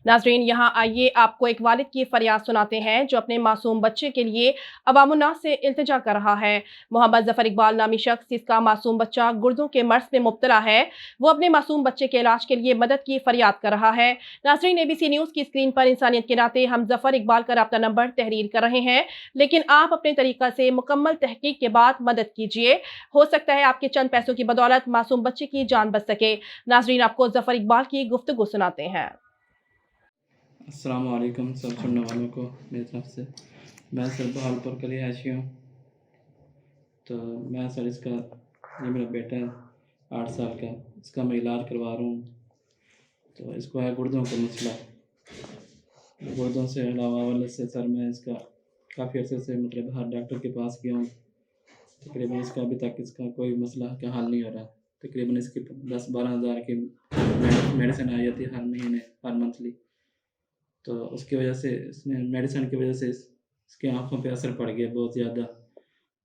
नाज़रीन, यहाँ आइए आपको एक वालिद की फरियाद सुनाते हैं जो अपने मासूम बच्चे के लिए अवामुन्नास से इल्तिजा कर रहा है। मोहम्मद ज़फ़र इकबाल नामी शख्स जिसका मासूम बच्चा गुर्दों के मर्ज़ में मुब्तला है, वो अपने मासूम बच्चे के इलाज के लिए मदद की फरियाद कर रहा है। नाज़रीन, ABC न्यूज़ की स्क्रीन पर इंसानियत के नाते हम ज़फ़र इकबाल का राब्ता नंबर तहरीर कर रहे हैं, लेकिन आप अपने तरीक़ा से मुकम्मल तहक़ीक़ के बाद मदद कीजिए। हो सकता है आपके चंद पैसों की बदौलत मासूम बच्चे की जान बच सके। नाज़रीन, आपको ज़फ़र इकबाल की गुफ्तगू सुनाते हैं। अस्सलाम वालेकुम सब सुनने वालों को मेरी तरफ से। मैं सर बहालपुर का रिहायशी हूँ। तो मैं सर ये मेरा बेटा है 8 साल का, इसका मैं इलाज करवा रहा हूँ। तो इसको है गुर्दों का मसला। गुर्दों से अलावा वाले से सर मैं इसका काफ़ी अर्से से मतलब हर डॉक्टर के पास गया हूँ। तकरीबन इसका अभी तक इसका कोई मसला का हल नहीं हो रहा। तकरीबन इसकी 10-12 हज़ार की मेडिसिन आ जाती है हर महीने, हर मंथली। तो उसकी वजह से इसने मेडिसिन की वजह से इसकी आँखों पे असर पड़ गया बहुत ज़्यादा।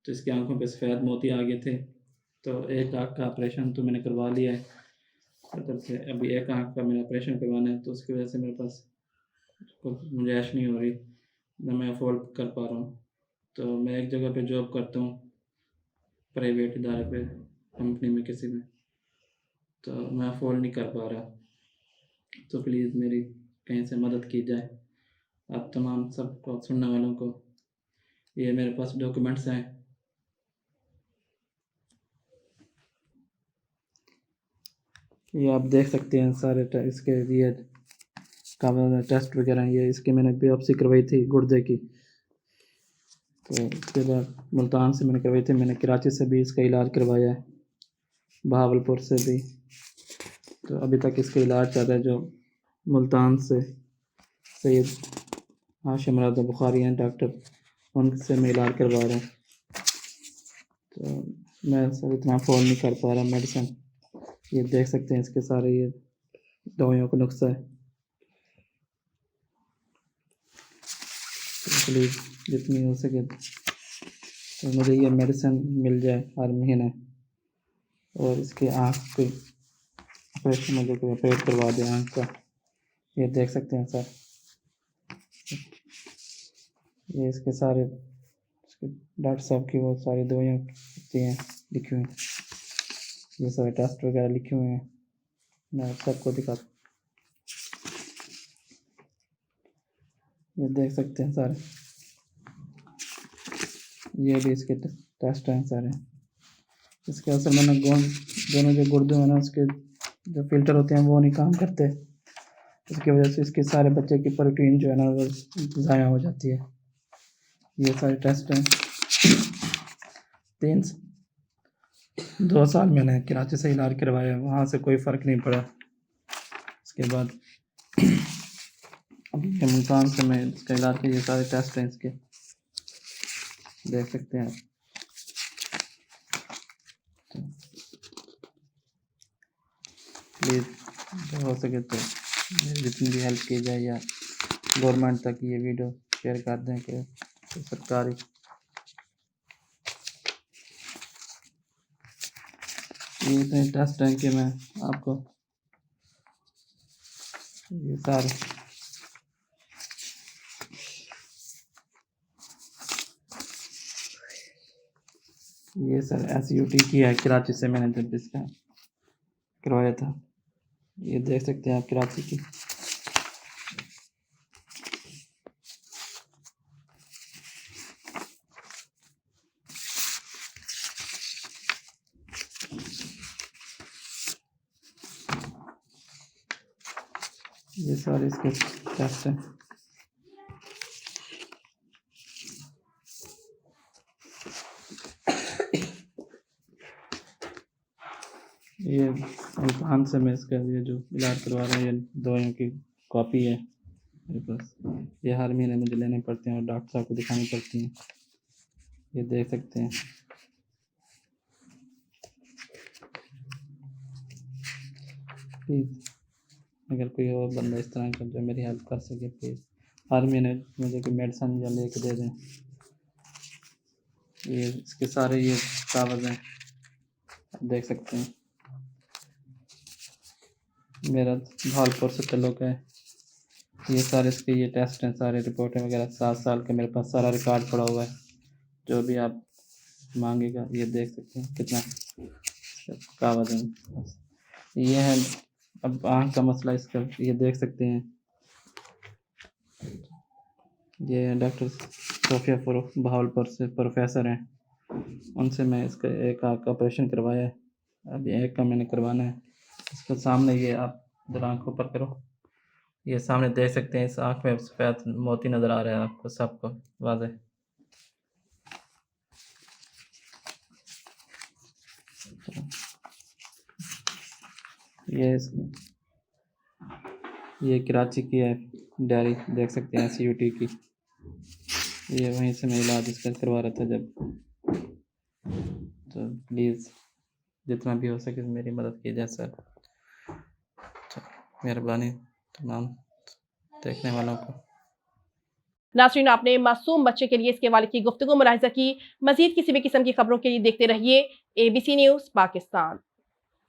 तो इसकी आँखों पे सफ़ेद मोती आ गए थे। तो एक आँख का ऑपरेशन तो मैंने करवा लिया है। मतलब से अभी एक आँख का मैंने ऑपरेशन करवाना है, तो उसकी वजह से मेरे पास गुंजाइश नहीं हो रही, ना मैं अफोर्ड कर पा रहा हूँ। तो मैं एक जगह पे जॉब करता हूँ, प्राइवेट इदारे पे, कंपनी में किसी में। तो मैं अफोर्ड नहीं कर पा रहा। तो प्लीज़ मेरी कहीं से मदद की जाए। आप तमाम सबको सुनने वालों को, ये मेरे पास डॉक्यूमेंट्स हैं। ये आप देख सकते हैं सारे इसके ये कागज़ टेस्ट वगैरह। ये इसकी मैंने बिopसी करवाई थी गुर्दे की। तो उसके बाद मुल्तान से मैंने करवाई थी। मैंने कराची से भी इसका इलाज करवाया है, बहावलपुर से भी। तो अभी तक इसका इलाज चल रहा है। जो मुल्तान से सैयद हाशिम रज़ा बुखारी हैं डॉक्टर, उनसे मैं इलाज करवा रहा हूँ। तो मैं सर इतना अफोर्ड नहीं कर पा रहा मेडिसिन। ये देख सकते हैं इसके सारे ये दवाइयों का नुस्खा है। तो प्लीज़ जितनी हो सके तो मुझे ये मेडिसिन मिल जाए हर महीने, और इसकी आँख की ऑपरेशन मुझे ऑपरेट करवा दें आँख का। ये देख सकते हैं सर, ये इसके सारे इसके डॉक्टर साहब की वो सारी दवाइयाँ होती हैं लिखी हुई, ये सारे टेस्ट वगैरह लिखे हुए हैं। मैं सबको दिखा, ये देख सकते हैं सारे, ये भी इसके टेस्ट हैं सारे। इसके असर में ना दोनों जो गुर्दे हैं ना, उसके जो फिल्टर होते हैं वो नहीं काम करते। इसकी वजह से इसके सारे बच्चे की प्रोटीन जो है ना वो ज़ाया हो जाती है। ये सारे टेस्ट हैं। 2 साल मैंने कराची से इलाज करवाया, वहाँ से कोई फ़र्क नहीं पड़ा। उसके बाद अभी मुल्तान से मैं इसका इलाज के, ये सारे टेस्ट हैं इसके, देख सकते हैं। तो प्लीज़ जो हो सके तो जितनी भी हेल्प की जाए, या गवर्नमेंट तक ये वीडियो शेयर कर दें कि सरकारी ये इतने टेस्ट हैं कि मैं आपको ये सारे ये सर SUT की है कराची से, मैंने जब इसका करवाया था। ये देख सकते हैं आप कराची की। ये सारे इसके टेस्ट हैं। ये मुल्तान से मैं इसका ये जो इलाज करवा रहा हूँ, ये दवाइयों की कॉपी है मेरे पास। ये हर महीने मुझे लेने पड़ते हैं और डॉक्टर साहब को दिखानी पड़ती हैं। ये देख सकते हैं। प्लीज़ अगर कोई और बंदा इस तरह का जो मेरी हेल्प कर सके, प्लीज़ हर महीने मुझे कोई मेडिसिन या लेके दे दें। ये इसके सारे ये कागज़ हैं, आप देख सकते हैं। मेरा भालपुर से ताल्लुक़ है। ये सारे इसके ये टेस्ट हैं, सारे रिपोर्टें वगैरह, 7 साल का मेरे पास सारा रिकॉर्ड पड़ा हुआ है। जो भी आप मांगेगा ये देख सकते हैं कितना का वजन। ये है अब आँख का मसला इसका, ये देख सकते हैं। ये है डॉक्टर सोफिया फ़ारूक बहावलपुर से प्रोफेसर हैं, उनसे मैं इसका एक आँख का ऑपरेशन करवाया है, अभी एक का मैंने करवाना है। इसके सामने ये आप ज़रा आँख ऊपर करो, ये सामने देख सकते हैं, इस आँख में सफ़ेद मोती नज़र आ रहा है आपको सबको वाज़ेह। ये कराची की है डायरी, देख सकते हैं CUT की। ये वहीं से मैं इलाज इसका करवा रहा था जब। तो प्लीज़ जितना भी हो सके मेरी मदद कीजिए सर। तो मेहरबानी तमाम देखने वालों को। नाज़रीन, आपने मासूम बच्चे के लिए इसके वालिद की गुफ्तगू मुलाहिज़ा की। मज़ीद किसी भी किस्म की खबरों के लिए देखते रहिए ABC न्यूज़ पाकिस्तान।